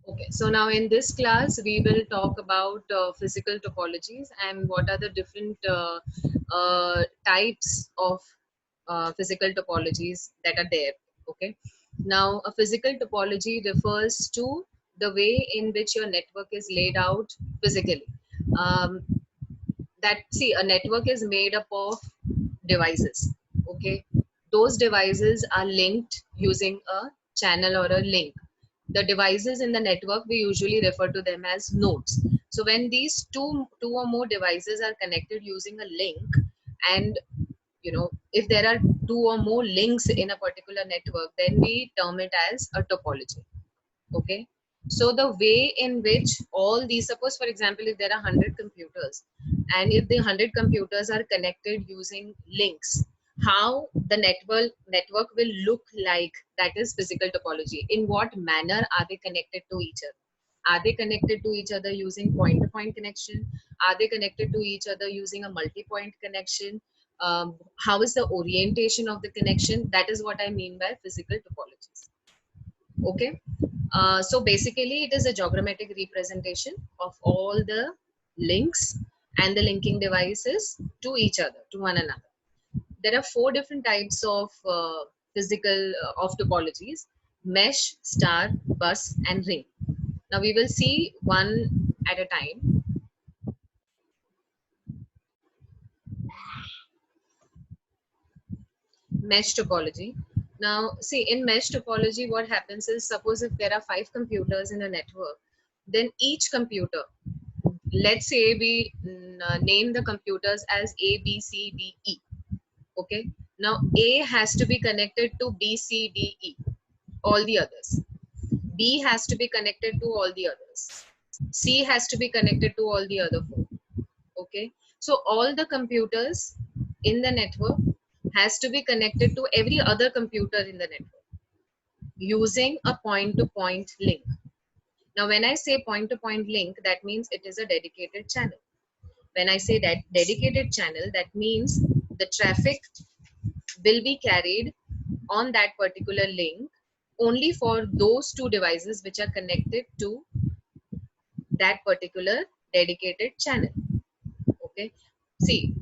Okay, so now in this class, we will talk about physical topologies and what are the different types of physical topologies that are there. Okay, now a physical topology refers to the way in which your network is laid out physically. Um, that see, a network is made up of devices. Okay, those devices are linked using a channel or a link. The devices in the network, we usually refer to them as nodes. So when these two or more devices are connected using a link, and if there are two or more links in a particular network, then we term it as a topology. Okay, so the way in which all these, suppose for example, if there are 100 computers, and if the 100 computers are connected using links, how the network will look like, that is physical topology. In what manner are they connected to each other? Are they connected to each other using point to point connection? Are they connected to each other using a multi point connection? How is the orientation of the connection? That is what I mean by physical topologies. Okay, so basically it is a geogrammetric representation of all the links and the linking devices to each other, to one another. There are four different types of physical of topologies: mesh, star, bus, and ring. Now we will see one at a time. Mesh topology. Now, see, in mesh topology, what happens is, suppose if there are 5 computers in a network, then each computer, let's say we name the computers as A, B, C, D, E. Okay. Now, A has to be connected to B, C, D, E, all the others. B has to be connected to all the others. C has to be connected to all the other four. Okay, so all the computers in the network has to be connected to every other computer in the network using a point to point link. Now when I say point to point link, that means it is a dedicated channel. When I say that dedicated channel, that means the traffic will be carried on that particular link only for those two devices which are connected to that particular dedicated channel. Okay, see,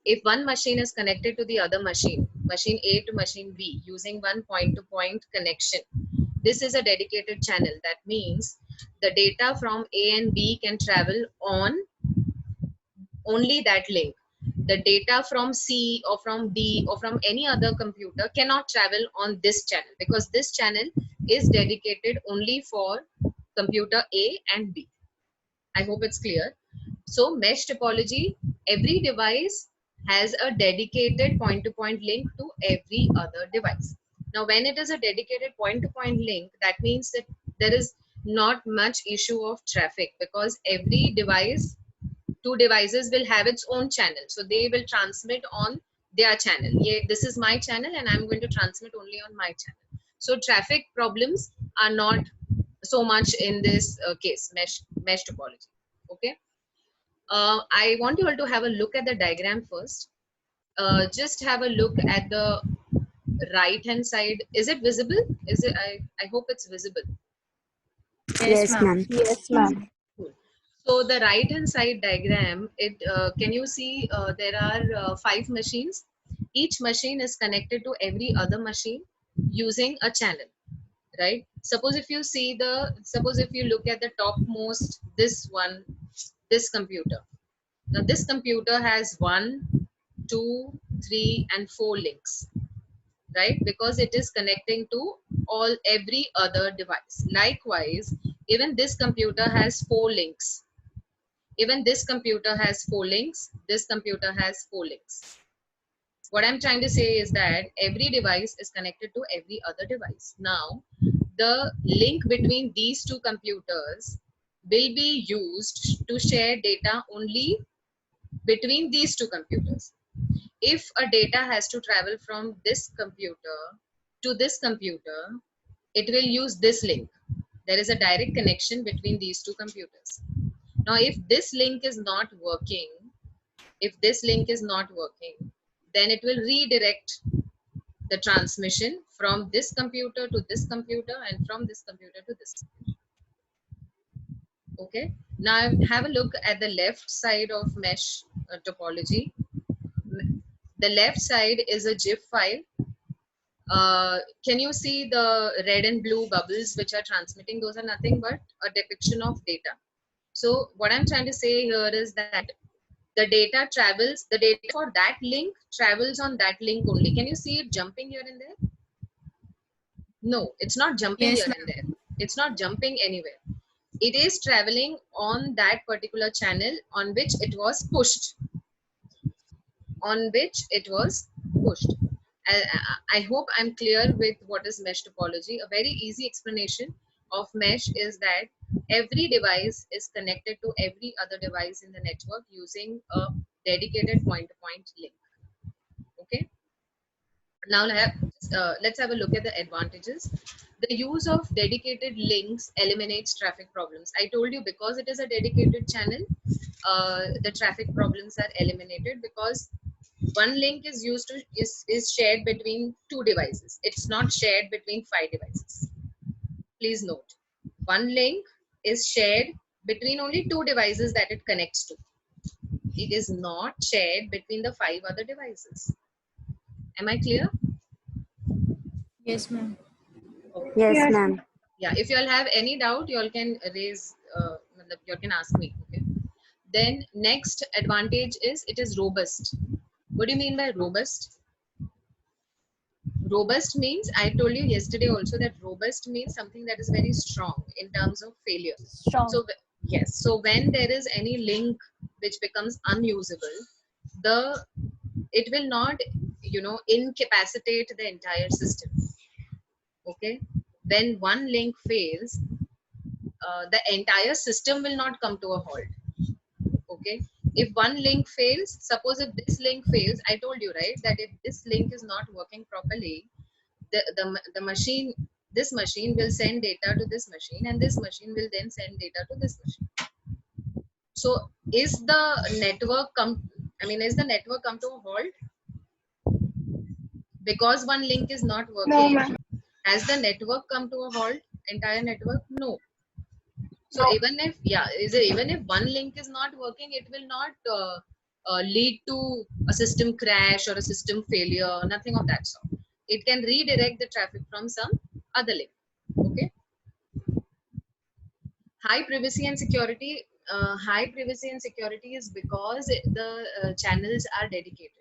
if one machine is connected to the other machine, machine A to machine B, using one point to point connection, this is a dedicated channel. That means the data from A and B can travel on only that link. The data from C or from D or from any other computer cannot travel on this channel, because this channel is dedicated only for computer A and B. I hope it's clear. So mesh topology, every device has a dedicated point-to-point link to every other device. Now, when it is a dedicated point-to-point link, that means that there is not much issue of traffic, because every device, two devices will have its own channel. So they will transmit on their channel. Yeah, this is my channel and I'm going to transmit only on my channel. So traffic problems are not so much in this case, mesh topology. Okay. I want you all to have a look at the diagram first. Just have a look at the right hand side. Is it visible? Is it? I hope it's visible. Yes, Yes, ma'am. ma'am. Yes, ma'am. Cool. So the right hand side diagram, it can you see there are 5 machines. Each machine is connected to every other machine using a channel, right? Suppose if you look at the topmost, this one, this computer. Now this computer has 1, 2, 3, and 4 links, right? Because it is connecting to every other device. Likewise, even this computer has 4 links. Even this computer has 4 links. This computer has 4 links. What I'm trying to say is that every device is connected to every other device. Now, the link between these two computers will be used to share data only between these two computers. If a data has to travel from this computer to this computer, it will use this link. There is a direct connection between these two computers. Now, if this link is not working, then it will redirect the transmission from this computer to this computer and from this computer to this computer. Okay, now have a look at the left side of mesh topology. The left side is a GIF file. Can you see the red and blue bubbles which are transmitting? Those are nothing but a depiction of data. So what I'm trying to say here is that the data travels, the data for that link travels on that link only. Can you see it jumping here and there? No, it's not jumping Yes, here and there. It's not jumping anywhere. It is traveling on that particular channel on which it was pushed. On which it was pushed. I hope I'm clear with what is mesh topology. A very easy explanation of mesh is that every device is connected to every other device in the network using a dedicated point-to-point link. Okay. Now let's have a look at the advantages. The use of dedicated links eliminates traffic problems. I told you, because it is a dedicated channel, the traffic problems are eliminated, because one link is used to is shared between two devices. It's not shared between 5 devices. Please note, one link is shared between only 2 devices that it connects to. It is not shared between the 5 other devices. Am I clear? yes, ma'am. Okay. Yes, ma'am. Yeah, if you all have any doubt, you all can raise, you all can ask me. Okay. Then next advantage is it is robust. What do you mean by robust? Robust means, I told you yesterday also that robust means something that is very strong in terms of failure. Strong. So yes, so when there is any link which becomes unusable, it will not, incapacitate the entire system. Okay, when one link fails, the entire system will not come to a halt. Okay, if one link fails, suppose if this link fails, I told you, right, that if this link is not working properly, the machine, this machine will send data to this machine, and this machine will then send data to this machine. So is the network is the network come to a halt because one link is not working? No, Has the network come to a halt, entire network? No. So even if one link is not working, it will not lead to a system crash or a system failure, nothing of that sort. It can redirect the traffic from some other link. Okay. High privacy and security. High privacy and security is because the channels are dedicated.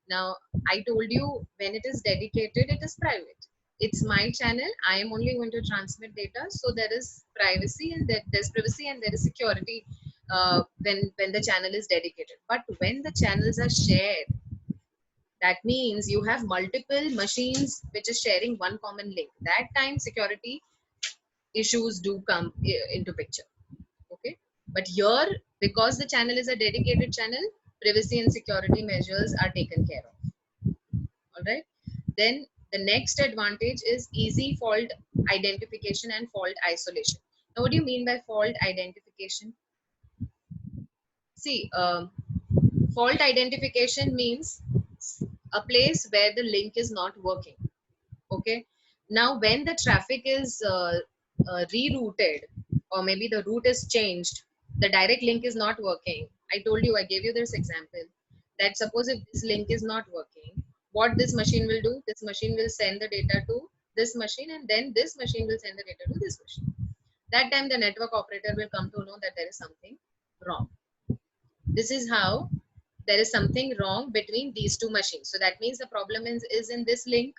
Now, I told you, when it is dedicated, it is private. It's my channel. I am only going to transmit data. So there is privacy, and there's privacy and there is security when the channel is dedicated. But when the channels are shared, that means you have multiple machines which is sharing one common link. That time security issues do come into picture. Okay, but here, because the channel is a dedicated channel, privacy and security measures are taken care of. All right, then the next advantage is easy fault identification and fault isolation. Now, what do you mean by fault identification? See, fault identification means a place where the link is not working. Okay, now when the traffic is rerouted, or maybe the route is changed, the direct link is not working. I told you, I gave you this example, that suppose if this link is not working, what this machine will do, this machine will send the data to this machine, and then this machine will send the data to this machine. That time the network operator will come to know that there is something wrong. This is how there is something wrong between these two machines. So that means the problem is in this link.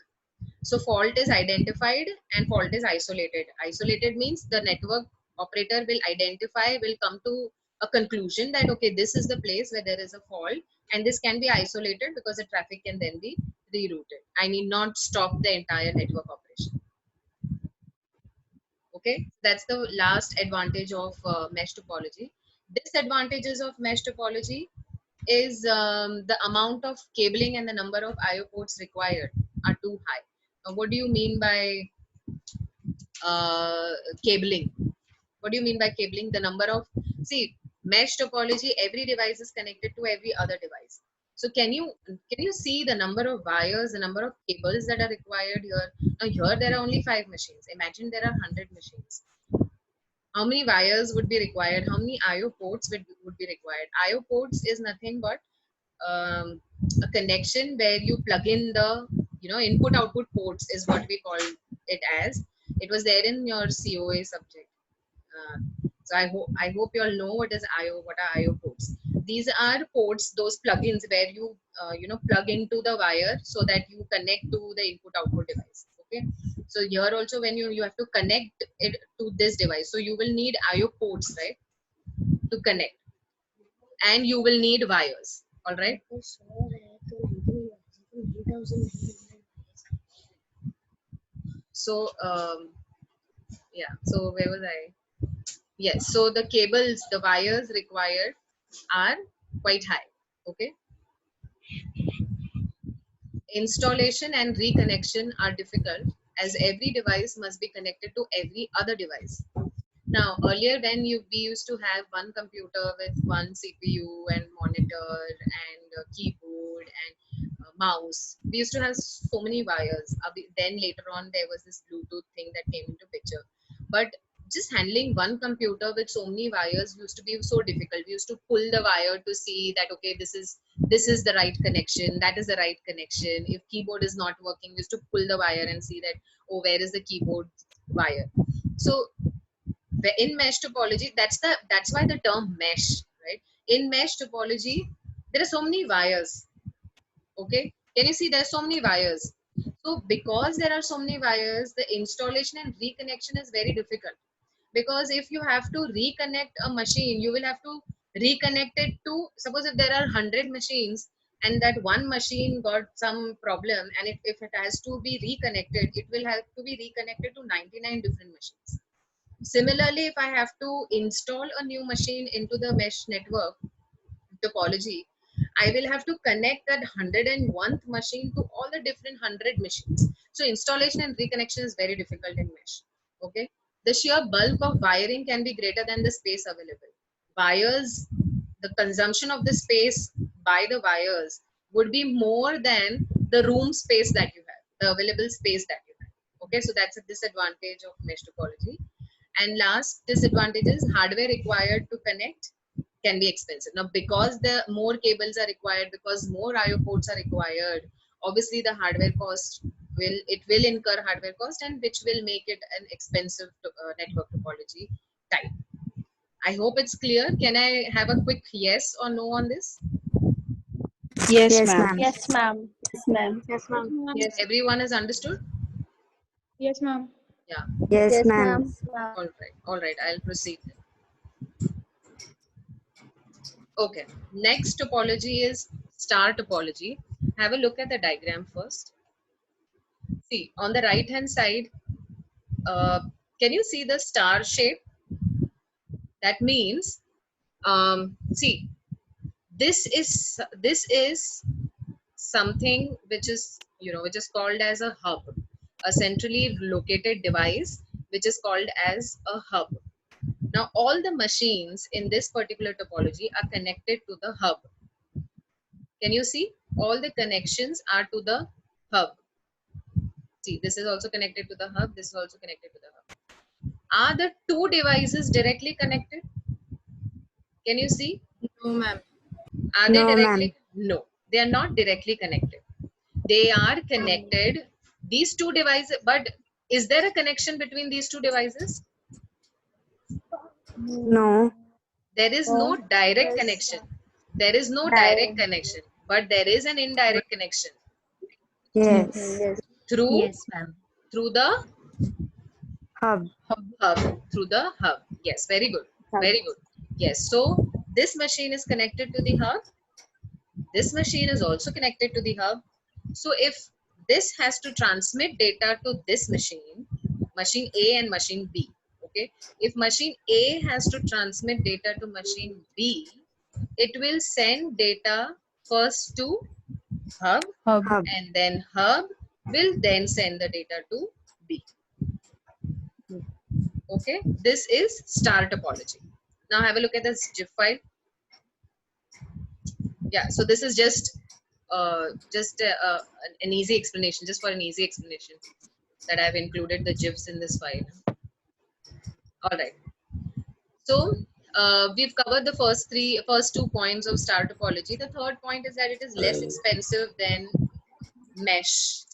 So fault is identified and fault is isolated. Isolated means the network operator will identify, will come to a conclusion that, okay, this is the place where there is a fault, and this can be isolated because the traffic can then be rerouted. I need not stop the entire network operation. Okay, that's the last advantage of mesh topology. Disadvantages of mesh topology is the amount of cabling and the number of IO ports required are too high. Now, what do you mean by cabling? What do you mean by cabling? The number of, see, mesh topology, every device is connected to every other device. So can you see the number of wires, the number of cables that are required here? Now here there are only 5 machines. Imagine there are 100 machines. How many wires would be required? How many IO ports would be required? IO ports is nothing but a connection where you plug in the input output ports is what we call it as. It was there in your COA subject. So I hope you all know what are IO ports. These are ports, those plugins where you plug into the wire so that you connect to the input output device. Okay. So here also when you have to connect it to this device, so you will need IO ports, right, to connect, and you will need wires. All right. So yeah. So where was I? Yes. So the cables, the wires required are quite high. Okay. Installation and reconnection are difficult as every device must be connected to every other device. Now, earlier when we used to have one computer with one CPU and monitor and keyboard and mouse, we used to have so many wires. Then later on, there was this Bluetooth thing that came into picture. But just handling one computer with so many wires used to be so difficult. We used to pull the wire to see that okay, this is the right connection, that is the right connection. If keyboard is not working, we used to pull the wire and see that oh, where is the keyboard wire. So in mesh topology, that's why the term mesh, right? In mesh topology there are so many wires. Okay, can you see there are so many wires? So because there are so many wires, the installation and reconnection is very difficult, because if you have to reconnect a machine, you will have to reconnect it to, suppose if there are 100 machines and that one machine got some problem, and if it has to be reconnected, it will have to be reconnected to 99 different machines. Similarly, if I have to install a new machine into the mesh network topology, I will have to connect that 101th machine to all the different 100 machines. So installation and reconnection is very difficult in mesh. Okay. The sheer bulk of wiring can be greater than the space available. Wires, the consumption of the space by the wires would be more than the room space that you have, the available space that you have. Okay, so that's a disadvantage of mesh topology. And last disadvantage is hardware required to connect can be expensive. Now, because the more cables are required, because more IO ports are required, obviously the hardware cost will incur hardware cost, and which will make it an expensive network topology type. I hope it's clear. Can I have a quick yes or no on this? Yes, Yes, ma'am. ma'am. Yes, ma'am. Yes, ma'am. Yes, ma'am. Yes, everyone has understood? Yes, ma'am. Yeah. Yes, ma'am. All right, I'll proceed. Okay, next topology is star topology. Have a look at the diagram first. See, on the right hand side, can you see the star shape? That means, see, this is something which is called as a hub, a centrally located device which is called as a hub. Now all the machines in this particular topology are connected to the hub. Can you see? All the connections are to the hub. See, this is also connected to the hub, this is also connected to the hub. Are the two devices directly connected? Can you see? No, ma'am. Are they No, directly? ma'am. No, they are not directly connected. They are connected, these two devices, but is there a connection between these two devices? No. There is no direct connection. There is no direct connection, but there is an indirect connection Yes. through ma'am. through the Hub. hub. Through the hub. Yes, very good. Very good. Yes. So this machine is connected to the hub. This machine is also connected to the hub. So if this has to transmit data to this machine, machine A and machine B, okay, if machine A has to transmit data to machine B, it will send data first to hub, Hub. and then hub will then send the data to B. Okay, this is star topology. Now have a look at this GIF file. Yeah, so this is just just an easy explanation, just for an easy explanation, that I've included the GIFs in this file. All right. So we've covered the first 2 points of star topology. The third point is that it is less expensive than mesh.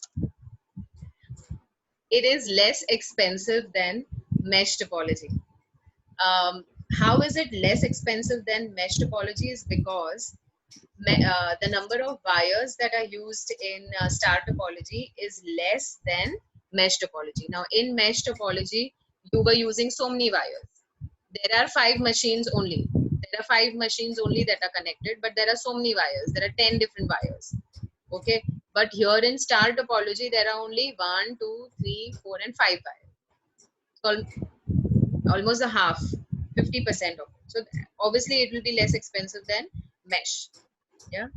It is less expensive than mesh topology. How is it less expensive than mesh topology? Is because the number of wires that are used in star topology is less than mesh topology. Now, in mesh topology, you were using so many wires. There are 5 machines only. There are 5 machines only that are connected, but there are so many wires. There are 10 different wires. Okay, but here in star topology, there are only 1, 2, 3, 4, and 5 wires. So almost a half, 50% of it. So obviously, it will be less expensive than mesh. Yeah.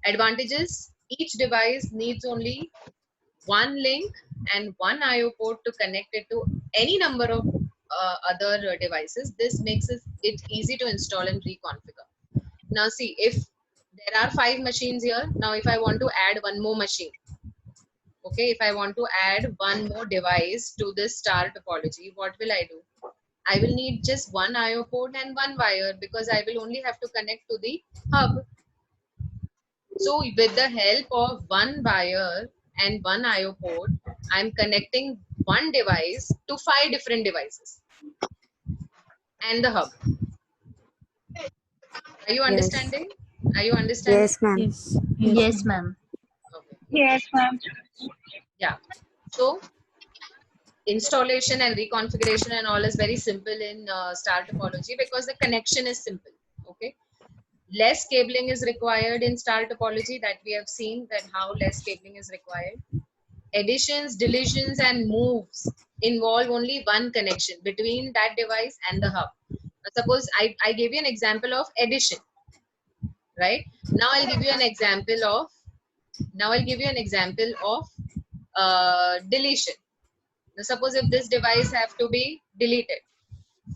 Advantages: each device needs only one link and one IO port to connect it to any number of other devices. This makes it easy to install and reconfigure. Now see, if there are 5 machines here, now if I want to add one more machine, okay, if I want to add one more device to this star topology, what will I do? I will need just one IO port and one wire, because I will only have to connect to the hub. So with the help of one wire and one IO port, I'm connecting one device to 5 different devices and the hub. Are you understanding? Are you understanding? Yes, ma'am. Yes. Yes, ma'am. Okay. Yes, ma'am. Yeah. So installation and reconfiguration and all is very simple in star topology, because the connection is simple. Okay. Less cabling is required in star topology, that we have seen that how less cabling is required. Additions, deletions, and moves involve only one connection between that device and the hub. Suppose I gave you an example of addition, right? Now I'll give you an example of deletion. Now suppose if this device have to be deleted,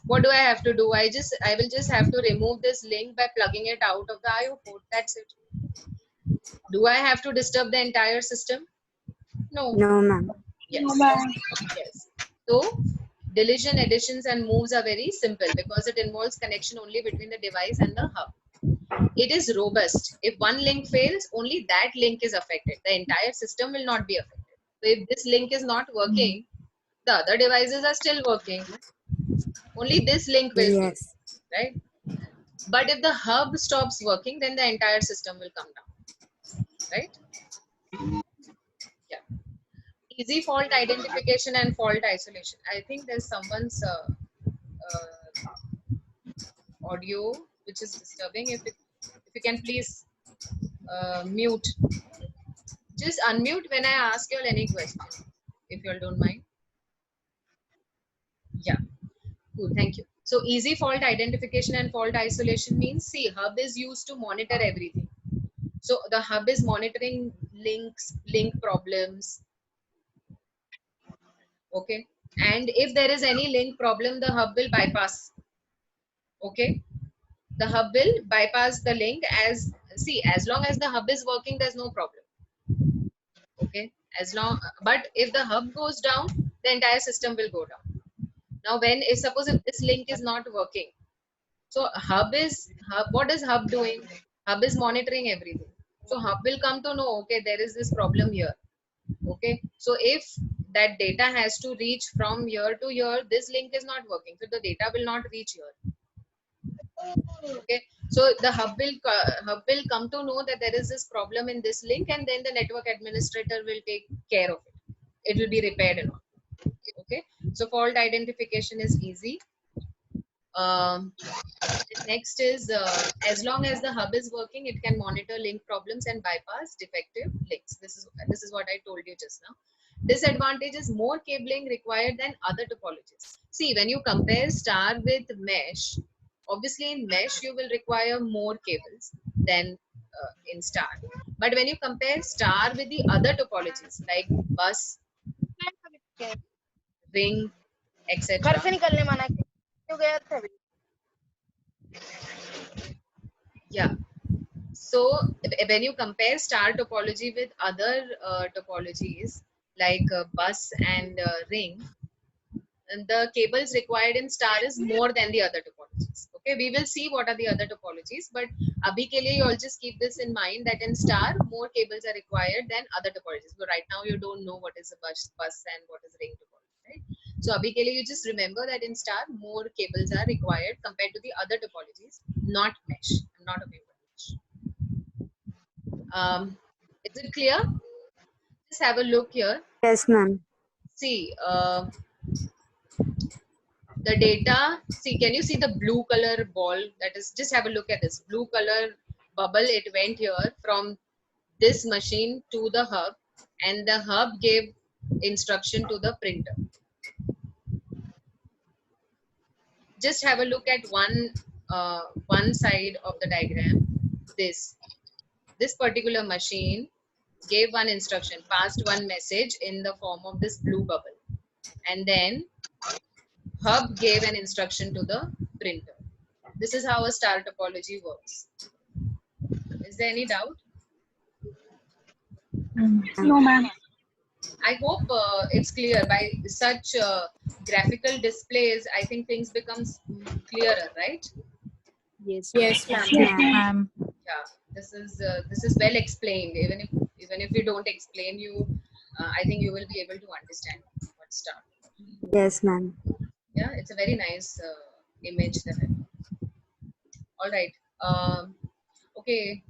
what do I have to do? I will just have to remove this link by plugging it out of the IO port. That's it. Do I have to disturb the entire system? No. No, ma'am. Yes. No, ma'am. Yes. So deletion, additions, and moves are very simple because it involves connection only between the device and the hub. It is robust. If one link fails, only that link is affected. The entire system will not be affected. So if this link is not working, the other devices are still working. Only this link will fail, Yes. right? But if the hub stops working, then the entire system will come down, right? Yeah. Easy fault identification and fault isolation. I think there's someone's audio which is disturbing. If you can please mute. Just unmute when I ask you all any question, if you all don't mind. Yeah, cool, thank you. So easy fault identification and fault isolation means, see, hub is used to monitor everything. So the hub is monitoring links, link problems. Okay. And if there is any link problem, the hub will bypass. Okay. The hub will bypass the link as long as the hub is working, there's no problem. Okay. But if the hub goes down, the entire system will go down. Now, suppose if this link is not working, so what is hub doing? Hub is monitoring everything. So hub will come to know, okay, there is this problem here. Okay. So if that data has to reach from here to here, this link is not working. So the data will not reach here. Okay. So the hub will come to know that there is this problem in this link, and then the network administrator will take care of it. It will be repaired and all. Okay. So fault identification is easy. Next is as long as the hub is working, it can monitor link problems and bypass defective links. This is what I told you just now. Disadvantage is more cabling required than other topologies. See, when you compare star with mesh, obviously in mesh you will require more cables than in star. But when you compare star with the other topologies like bus, ring, etc. Yeah. So when you compare star topology with other topologies like bus and ring, and the cables required in star is more than the other topologies. Okay, we will see what are the other topologies, but abhi ke liye you all just keep this in mind that in star more cables are required than other topologies. But right now you don't know what is a bus and what is ring topology, right? So abhi ke liye you just remember that in star more cables are required compared to the other topologies, not mesh. I'm not talking about mesh. Is it clear? Just have a look here. Yes, ma'am. See, the data, see, can you see the blue color ball? That is, just have a look at this blue color bubble. It went here from this machine to the hub, and the hub gave instruction to the printer. Just have a look at one side of the diagram. This particular machine gave one instruction, passed one message in the form of this blue bubble, and then hub gave an instruction to the printer. This is how a star topology works. Is there any doubt? No, ma'am. I hope it's clear. By such graphical displays, I think things becomes clearer, right? Yes. Yes, ma'am. Yes, ma'am. Ma'am. Yeah, this is well explained. Even if you don't explain, I think you will be able to understand what star. Yes, ma'am. Yeah, it's a very nice image that I. All right. Okay.